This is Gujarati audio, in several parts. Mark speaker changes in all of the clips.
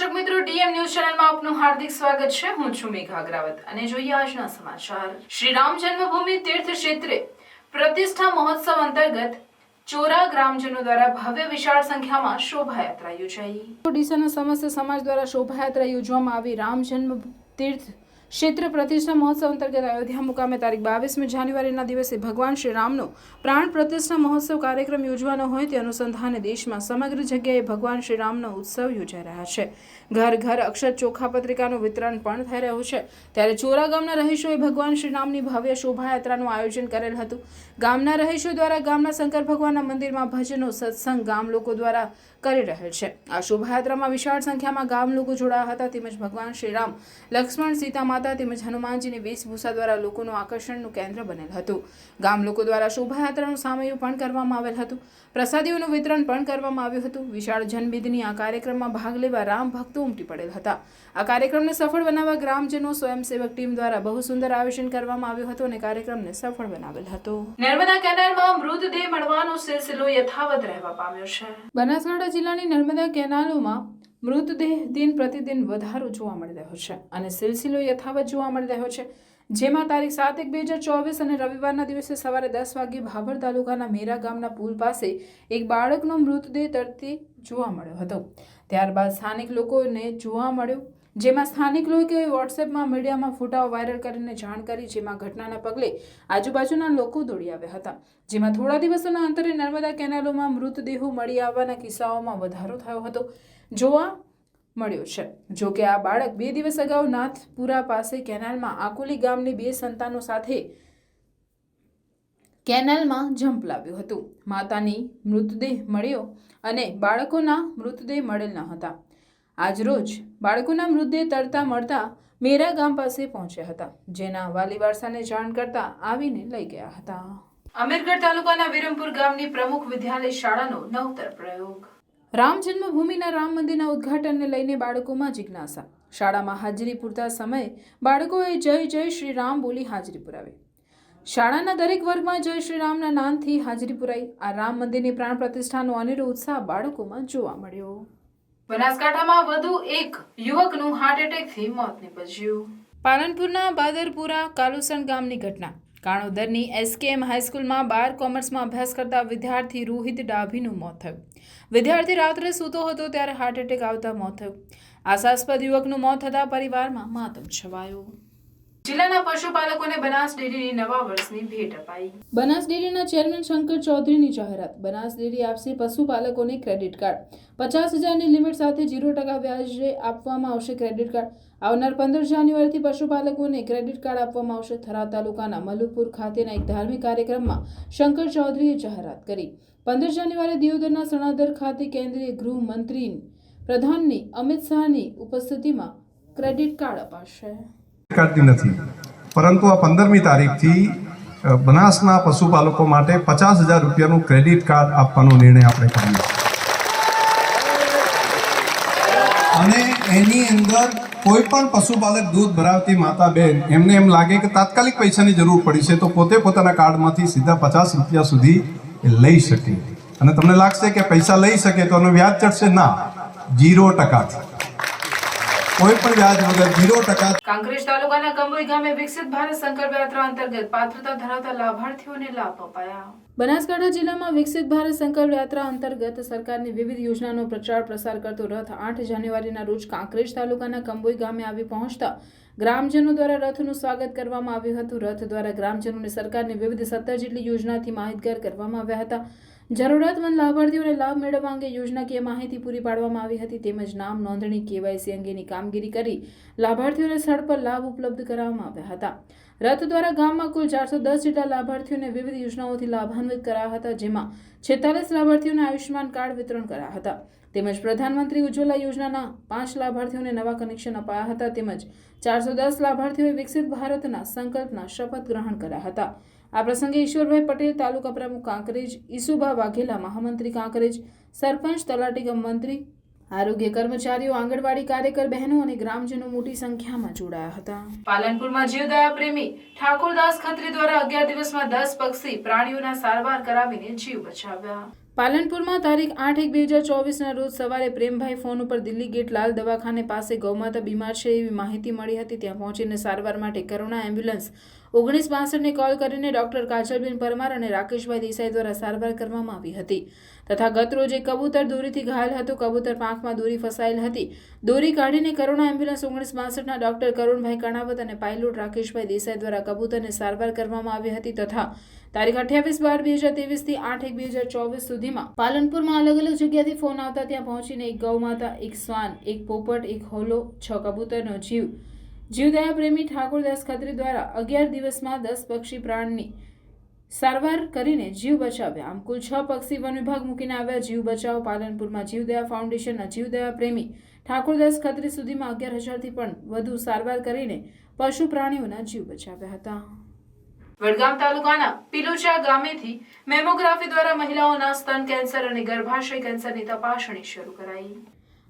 Speaker 1: દર્શક મિત્રો, ડીએમ ન્યૂઝ ચેનલમાં આપનું હાર્દિક સ્વાગત છે। હું છું મેઘા અગ્રવાલ અને જોઈએ આજના સમાચાર। શ્રી રામ જન્મભૂમિ તીર્થ ક્ષેત્રે પ્રતિષ્ઠા મહોત્સવ અંતર્ગત ચોરા ગ્રામજનો દ્વારા ભવ્ય વિશાળ સંખ્યામાં શોભાયાત્રા યોજાઈ। ઓડિશાના સમસ્ત સમાજ દ્વારા શોભાયાત્રા યોજવામાં આવી। રામ જન્મ તીર્થ ક્ષેત્ર પ્રતિષ્ઠા મહોત્સવ અંતર્ગત અયોધ્યા મુકામે તારીખ 22મી જાન્યુઆરીના દિવસે ભગવાન શ્રી રામનો પ્રાણ પ્રતિષ્ઠા મહોત્સવ કાર્યક્રમ યોજવાનો હોય તે અનુસંધાને દેશમાં સમગ્ર જગ્યાએ ભગવાન શ્રી રામનો ઉત્સવ યોજાઈ રહ્યા છે। ઘર ઘર અક્ષર ચોખા પત્રિકાનું વિતરણ પણ થઈ રહ્યું છે। ત્યારે ચોરા ગામના રહીશોએ ભગવાન શ્રી રામની ભવ્ય શોભાયાત્રાનું આયોજન કરેલ હતું। ગામના રહીશો દ્વારા ગામના શંકર ભગવાનના મંદિરમાં ભજનો સત્સંગ ગામ લોકો દ્વારા કરી રહેલ છે। આ શોભાયાત્રામાં વિશાળ સંખ્યામાં ગામ લોકો જોડાયા હતા। તેમજ ભગવાન શ્રી રામ, લક્ષ્મણ, સીતા માતા તેમજ હનુમાનજીની વેશભૂષા દ્વારા લોકોનું આકર્ષણનું કેન્દ્ર બનેલ હતું। ગામ લોકો દ્વારા શોભાયાત્રાનું સામયું પણ કરવામાં આવેલ હતું। પ્રસાદીઓનું વિતરણ પણ કરવામાં આવ્યું હતું। વિશાળ જનમેદની આ કાર્યક્રમમાં ભાગ લેવા રામ ભક્તો ઉમટી પડેલ હતા। આ કાર્યક્રમને સફળ બનાવવા ગ્રામજનો સ્વયંસેવક ટીમ દ્વારા બહુ સુંદર આયોજન કરવામાં આવ્યું હતું અને કાર્યક્રમને સફળ બનાવેલ હતો। નર્મદા કેનાલમાં મૃતદેહ મળવાનો સિલસિલો યથાવત રહેવા પામ્યો છે। બનાસકાંઠા જિલ્લાની નર્મદા કેનાલોમાં મૃતદેહ દિન પ્રતિદિન વધારો જોવા મળી રહ્યો છે અને સિલસિલો યથાવત જોવા મળી રહ્યો છે। જેમાં તારીખ 7/1/2024 અને રવિવારના દિવસે સવારે 10 વાગ્યે ભાભર તાલુકાના મેરા ગામના પુલ પાસે એક બાળકનો મૃતદેહ તરતી જોવા મળ્યો હતો। ત્યારબાદ સ્થાનિક લોકોને જોવા મળ્યો, જેમાં સ્થાનિક લોકોએ વોટ્સએપમાં મીડિયામાં ફોટાઓ વાયરલ કરીને જાણ કરી। જેમાં ઘટનાના પગલે આજુબાજુના લોકો દોડી આવ્યા હતા। જેમાં થોડા દિવસોના અંતરે નર્મદા કેનાલોમાં મૃતદેહો મળી આવવાના કિસ્સાઓમાં વધારો થયો હતો જોવા મળ્યો છે। જો કે આ બાળક 2 દિવસ અગાઉ નાથપુરા પાસે કેનાલમાં આકોલી ગામની 2 સંતાનો સાથે કેનાલમાં જંપ લાવ્યું હતું। માતાની મૃતદેહ મળ્યો અને બાળકોના મૃતદેહ મળેલ ન હતા। આજરોજ બાળકોના મૃતદેહ તરતા મળતા મેરા ગામ પાસે પહોંચ્યા હતા, જેના વાલી વારસાને જાણ કરતા આવીને લઈ ગયા હતા। અમીરગઢ તાલુકાના વિરમપુર ગામની પ્રમુખ વિદ્યાલય શાળાનો નવતર પ્રયોગ। રામ જન્મભૂમિના રામ મંદિરના ઉદ્ઘાટનને લઈને બાળકોમાં જિજ્ઞાસા। શાળામાં હાજરી પૂરતા સમયે બાળકોએ જય જય શ્રી રામ બોલી હાજરી પુરાવી। શાળાના દરેક વર્ગમાં જય શ્રી રામના નામથી હાજરી પુરાઈ। આ રામ મંદિરની પ્રાણ પ્રતિષ્ઠાનો અનેરો ઉત્સાહ બાળકોમાં જોવા મળ્યો। બનાસકાંઠામાં વધુ એક યુવકનું હાર્ટ એટેકથી મોત નીપજ્યું। પાલનપુરના બાદરપુરા કાલુસણ ગામની ઘટના। કાણોદરની એસકેએમ હાઈસ્કૂલમાં 12 કોમર્સમાં અભ્યાસ કરતા વિદ્યાર્થી રોહિત ડાભીનું મોત થયું। વિદ્યાર્થી રાત્રે સૂતો હતો ત્યારે હાર્ટ એટેક આવતા મોત થયું। આશાસ્પદ યુવકનું મોત થતાં પરિવારમાં માતમ છવાયો। જિલ્લાના પશુપાલકોને બનાસ ડેરીની નવા વર્ષની ભેટ અપાઈ। બનાસ ડેરીના ચેરમેન શંકર ચૌધરીની જાહેરાત। બનાસ ડેરી આપશે પશુપાલકોને ક્રેડિટ કાર્ડ। 50,000ની લિમિટ સાથે 0% વ્યાજે આપવામાં આવશે ક્રેડિટ કાર્ડ। આવનાર 15 જાન્યુઆરીથી પશુપાલકોને ક્રેડિટ કાર્ડ આપવામાં આવશે। થરાદ તાલુકાના મલુપુર ખાતેના એક ધાર્મિક કાર્યક્રમમાં શંકર ચૌધરીએ જાહેરાત કરી। 15 જાન્યુઆરી દિયોદરના સણાદર ખાતે કેન્દ્રીય ગૃહમંત્રી પ્રધાનની અમિત શાહની ઉપસ્થિતિમાં ક્રેડિટ કાર્ડ અપાશે।
Speaker 2: નથી, પરંતુ આ 15મી તારીખથી બનાસના પશુપાલકો માટે 50,000 રૂપિયાનું ક્રેડિટ કાર્ડ આપવાનો નિર્ણય આપણે કર્યો અને એની અંદર કોઈ પણ પશુપાલક દૂધ ભરાવતી માતા બેન એમને એમ લાગે કે તાત્કાલિક પૈસાની જરૂર પડી છે તો પોતે પોતાના કાર્ડમાંથી સીધા 50 રૂપિયા સુધી લઈ શકે। અને તમને લાગશે કે પૈસા લઈ શકે તો એનું વ્યાજ ચડશે, ના, 0%, કોઈ પણ વ્યાજ વગર 0%।
Speaker 1: કાંકરેજ તાલુકાના કંબોઈ ગામે વિકસિત ભારત સંકલ્પ યાત્રા અંતર્ગત પાત્રતા ધરાવતા લાભાર્થીઓને લાભ અપાયા। બનાસકાંઠા જિલ્લામાં વિકસિત ભારત સંકલ્પ યાત્રા અંતર્ગત સરકારની વિવિધ યોજનાનો પ્રચાર પ્રસાર કરતો રથ 8 જાન્યુઆરીના રોજ કાંકરેજ તાલુકાના કંબોઈ ગામે આવી પહોંચતા ગ્રામજનો દ્વારા રથનું સ્વાગત કરવામાં આવ્યું હતું। રથ દ્વારા ગ્રામજનોને સરકારની વિવિધ 17 જેટલી યોજનાથી માહિતગાર કરવામાં આવ્યા હતા। જરૂરિયાતમંદ લાભાર્થીઓને લાભ મેળવવા અંગે યોજનાકીય માહિતી પૂરી પાડવામાં આવી હતી, તેમજ નામ નોંધણી KYC અંગેની કામગીરી કરી લાભાર્થીઓને સ્થળ પર લાભ ઉપલબ્ધ કરાવવામાં આવ્યા હતા। રથ દ્વારા ગામમાં કુલ 410 જેટલા લાભાર્થીઓને વિવિધ યોજનાઓથી લાભાન્વિત કરાયા હતા, જેમાં 46 લાભાર્થીઓને આયુષ્યમાન કાર્ડ વિતરણ કરાયા હતા, તેમજ પ્રધાનમંત્રી ઉજ્જવલા યોજનાના 5 લાભાર્થીઓને નવા કનેક્શન અપાયા હતા, તેમજ 410 લાભાર્થીઓએ વિકસિત ભારતના સંકલ્પના શપથ ગ્રહણ કર્યા હતા। આ પ્રસંગે ઈશ્વરભાઈ પટેલ, તાલુકા પ્રમુખ કાંકરેજ, ઈસુભા વાઘેલા, મહામંત્રી કાંકરેજ, સરપંચ, તલાટી મંત્રી, આરોગ્ય કર્મચારીઓ, આંગણવાડી કાર્યકર બહેનો અને ગ્રામજનો મોટી સંખ્યામાં જોડાયા હતા। પાલનપુરમાં જીવદયા પ્રેમી ઠાકોરદાસ ખત્રી દ્વારા 11 દિવસમાં 10 પક્ષી પ્રાણીઓના સારવાર કરાવીને જીવ બચાવ્યા। પાલનપુરમાં તારીખ 8/1/2024ના રોજ સવારે પ્રેમભાઈ ફોન ઉપર દિલ્હી ગેટ લાલ દવાખાને પાસે ગૌમાતા બીમાર છે એવી માહિતી મળી હતી। ત્યાં પહોંચીને સારવાર માટે કરુણા એમ્બ્યુલન્સ 1962ને કોલ કરીને ડોક્ટર કાજલબેન પરમાર અને રાકેશભાઈ દેસાઈ દ્વારા સારવાર કરવામાં આવી હતી તથા ગત રોજ એક કબૂતર દોરીથી ઘાયલ હતું। કબૂતર પાંખમાં દોરી ફસાયેલ હતી। દોરી કાઢીને કરુણા એમ્બ્યુલન્સ 1962ના ડોક્ટર કરુણભાઈ કણાવત અને પાયલોટ રાકેશભાઈ દેસાઈ દ્વારા કબૂતરને સારવાર કરવામાં આવી હતી તથા તારીખ 28/12/2023 થી 8/1/2024 સુધીમાં પાલનપુરમાં અલગ અલગ જગ્યાથી ફોન આવતા ત્યાં પહોંચીને એક ગૌમાતા, એક શ્વાન, એક પોપટ, એક હોલો, 6 કબૂતરનો જીવદયા પ્રેમી ઠાકોરદાસ ખત્રી દ્વારા 11 દિવસમાં 10 પક્ષી પ્રાણની સારવાર કરીને જીવ બચાવ્યા। આમ કુલ 6 પક્ષી વન વિભાગ મૂકીને આવ્યા। જીવ બચાવ પાલનપુરમાં જીવદયા ફાઉન્ડેશનના જીવદયા પ્રેમી ઠાકોરદાસ ખત્રી સુધીમાં 11,000થી પણ વધુ સારવાર કરીને પશુ પ્રાણીઓના જીવ બચાવ્યા હતા। વડગામ તાલુકાના પિલુચા ગામેથી મેમોગ્રાફી દ્વારા મહિલાઓના સ્તન કેન્સર અને ગર્ભાશય કેન્સરની તપાસણી શરૂ કરાઈ।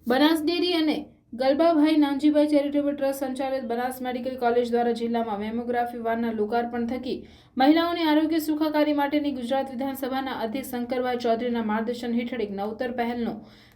Speaker 1: બનાસ ડેરી અને ગલબાભાઈ નાનજીભાઈ ચેરિટેબલ ટ્રસ્ટ સંચાલિત બનાસ મેડિકલ કોલેજ દ્વારા જિલ્લામાં મેમોગ્રાફી વાનના લોકાર્પણ થકી મહિલાઓની આરોગ્ય સુખાકારી માટેની ગુજરાત વિધાનસભાના અધ્યક્ષ શંકરભાઈ ચૌધરીના માર્ગદર્શન હેઠળ એક નવતર પહેલનો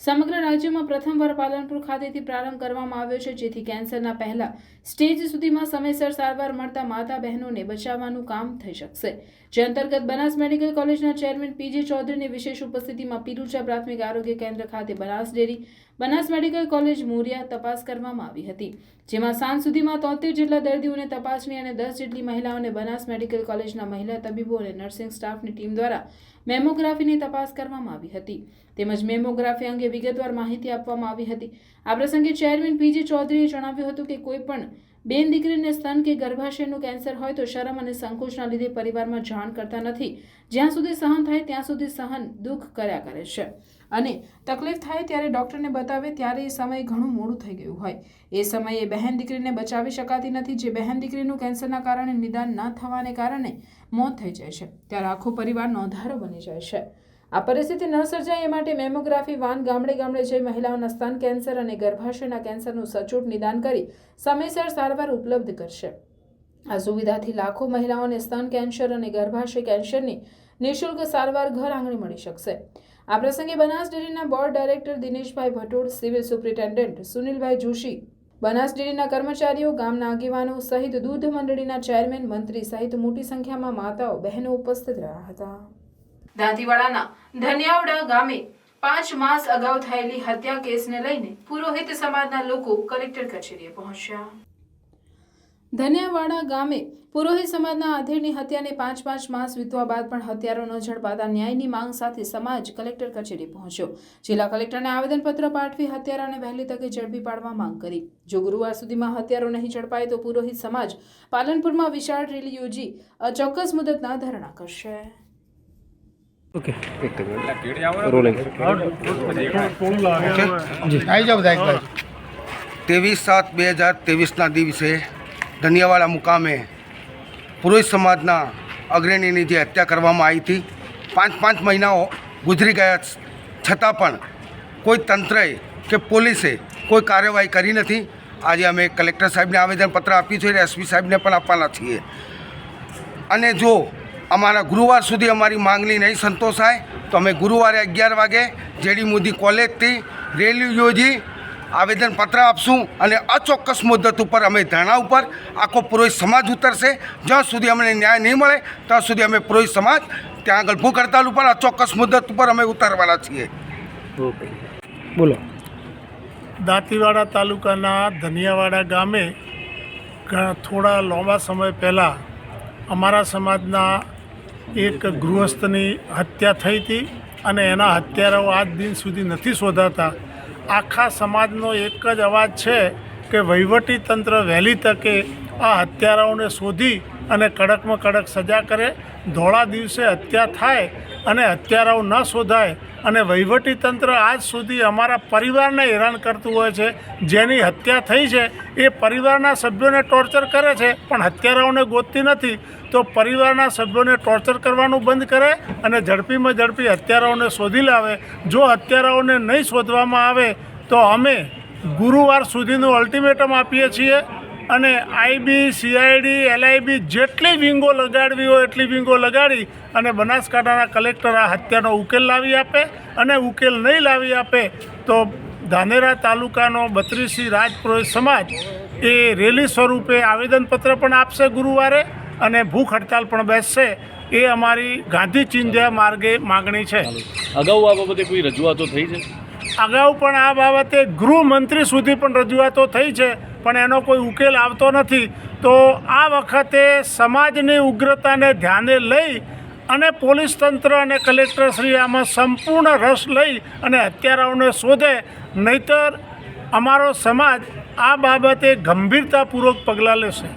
Speaker 1: સમગ્ર રાજ્યમાં પ્રથમવાર પાલનપુર ખાતેથી પ્રારંભ કરવામાં આવ્યો છે, જેથી કેન્સરના પહેલા સ્ટેજ સુધીમાં સમયસર સારવાર મળતા માતા બહેનોને બચાવવાનું કામ થઈ શકશે। જે અંતર્ગત બનાસ મેડિકલ કોલેજના ચેરમેન પીજી ચૌધરીની વિશેષ ઉપસ્થિતિમાં પિલુચા પ્રાથમિક આરોગ્ય કેન્દ્ર ખાતે Banas dairy, Banas medical college Morya તપાસ કરવામાં આવી હતી, જેમાં સાંજ સુધીમાં 73 જેટલા દર્દીઓને તપાસણી અને 10 જેટલી મહિલાઓને બનાસ મેડિકલ કોલેજના મહિલા તબીબો અને નર્સિંગ સ્ટાફની ટીમ દ્વારા મેમોગ્રાફીની તપાસ કરવામાં આવી હતી તેમજ મેમોગ્રાફી અંગે વિગતવાર માહિતી આપવામાં આવી હતી। આ પ્રસંગે ચેરમેન પીજી ચૌધરીએ જણાવ્યું હતું કે કોઈ પણ બેન દીકરીને સ્તન કે ગર્ભાશયનું કેન્સર હોય તો શરમ અને સંકોચના લીધે પરિવારમાં જાણ કરતા નથી। જ્યાં સુધી સહન થાય ત્યાં સુધી સહન દુઃખ કર્યા કરે છે અને તકલીફ થાય ત્યારે ડોક્ટરને બતાવે ત્યારે એ સમય ઘણું મોડું થઈ ગયું હોય। એ સમયે બહેન દીકરીને બચાવી શકાતી નથી। જે બહેન દીકરીનું કેન્સરના કારણે નિદાન ન થવાને કારણે મોત થઈ જાય છે ત્યારે આખો પરિવાર નોંધારો બની જાય છે। આ પરિસ્થિતિ ન સર્જાય એ માટે મેમોગ્રાફી વાન ગામડે ગામડે જઈ મહિલાઓના સ્તન કેન્સર અને ગર્ભાશયના કેન્સરનું સચોટ નિદાન કરી સમયસર સારવાર ઉપલબ્ધ કરશે। આ સુવિધાથી લાખો મહિલાઓને સ્તન કેન્સર અને ગર્ભાશય કેન્સરની નિઃશુલ્ક સારવાર ઘર આંગણે મળી શકશે। આ પ્રસંગે બનાસ ડેરીના board director Dineshbhai Bhatod, civil superintendent Sunilbhai Joshi, Banas ડેરીના કર્મચારીઓ, ગામના આગેવાનો સહિત દૂધ મંડળીના ચેરમેન, મંત્રી સહિત મોટી સંખ્યામાં માતાઓ બહેનો ઉપસ્થિત રહ્યા હતા। દાંતીવાડાના ધનિયાવડા ગામે 5 માસ અગાઉ થયેલી હત્યા કેસને લઈને પુરોહિત સમાજના લોકો કલેક્ટર કચેરીએ પહોંચ્યા। ધનિયાવાડા ગામે પુરોહિત સમાજના આધેડની હત્યાને 5 માસ વીતવા બાદ પણ હત્યારો ન ઝડપાતા ન્યાયની માંગ સાથે સમાજ કલેક્ટર કચેરી પહોંચ્યો। જિલ્લા કલેક્ટરને આવેદનપત્ર પાઠવી હત્યારાને વહેલી તકે ઝડપી પાડવા માંગ કરી। જો ગુરુવાર સુધીમાં હત્યારો નહીં ઝડપાય તો પુરોહિત સમાજ પાલનપુરમાં વિશાળ રેલી યોજી અચોક્કસ મુદતના ધરણા કરશે।
Speaker 3: ओके रोलिंग
Speaker 4: आई जाओ भाई 23/7/2023 દિવસે ધનિયાવાડા મુકામે પુરોહિત સમાજના અગ્રણીની જે હત્યા કરવામાં આવી હતી 5 મહિનાઓ ગુજરી ગયા છતાં પણ કોઈ તંત્રએ કે પોલીસે કોઈ કાર્યવાહી કરી નથી। આજે અમે કલેક્ટર સાહેબને આવેદનપત્ર આપ્યું છે અને એસપી સાહેબને પણ આપવાના છીએ અને જો અમારા ગુરુવાર સુધી અમારી માંગણી નહીં સંતોષાય તો અમે ગુરુવારે 11 વાગે જેડી મોદી કોલેજથી રેલી યોજી આવેદનપત્ર આપશું અને અચોક્કસ મુદ્દત ઉપર અમે ધરણા ઉપર આખો પુરોહિત સમાજ ઉતરશે। જ્યાં સુધી અમને ન્યાય નહીં મળે ત્યાં સુધી અમે પુરોહિત સમાજ ત્યાં આગળ ભૂખ હડતાલ ઉપર અચોક્કસ મુદ્દત ઉપર અમે ઉતારવાના છીએ।
Speaker 3: બોલો।
Speaker 5: દાંતીવાડા તાલુકાના ધનિયાવાડા ગામે થોડા લાંબા સમય પહેલાં અમારા સમાજના એક ગૃહસ્થની હત્યા થઈ હતી અને એના હત્યારાઓ આજ દિન સુધી નથી શોધાતા। આખા સમાજનો એક જ અવાજ છે કે વહીવટી તંત્ર વહેલી તકે આ હત્યારાઓને શોધી અને કડકમાં કડક સજા કરે। ધોળા દિવસે હત્યા થાય અને હત્યારાઓ ન શોધાય અને વહીવટી તંત્ર આજ સુધી અમારા પરિવારને હેરાન કરતું હોય છે। જેની હત્યા થઈ છે એ પરિવારના સભ્યોને ટોર્ચર કરે છે પણ હત્યારાઓને ગોતતી નથી। તો પરિવારના સભ્યોને ટોર્ચર કરવાનું બંધ કરે અને ઝડપીમાં ઝડપી હત્યારાઓને શોધી લાવે। જો હત્યારાઓને નહીં શોધવામાં આવે તો અમે ગુરુવાર સુધીનું અલ્ટિમેટમ આપીએ છીએ અને આઈબી CID LIB જેટલી વિંગો લગાડવી હોય એટલી વિંગો લગાડી અને બનાસકાંઠાના કલેક્ટર આ હત્યાનો ઉકેલ લાવી આપે, અને ઉકેલ નહીં લાવી આપે તો ધાનેરા તાલુકાનો 32 રાજપુરોહિત સમાજ એ રેલી સ્વરૂપે આવેદનપત્ર પણ આપશે ગુરુવારે, અને ભૂખ હડતાલ પણ બેસશે. એ અમારી ગાંધી ચિંધ્યા માર્ગે માગણી છે.
Speaker 6: અગાઉ આ બાબતે કોઈ રજૂઆતો થઈ છે?
Speaker 5: અગાઉ પણ આ બાબતે ગૃહમંત્રી સુધી પણ રજૂઆતો થઈ છે, પણ એનો કોઈ ઉકેલ આવતો નથી. તો આ વખતે સમાજની ઉગ્રતાને ધ્યાને લઈ અને પોલીસ તંત્ર અને કલેક્ટરશ્રી આમાં સંપૂર્ણ રસ લઈ અને હત્યારાઓને શોધે, નહીતર અમારો સમાજ આ બાબતે ગંભીરતાપૂર્વક પગલાં લેશે.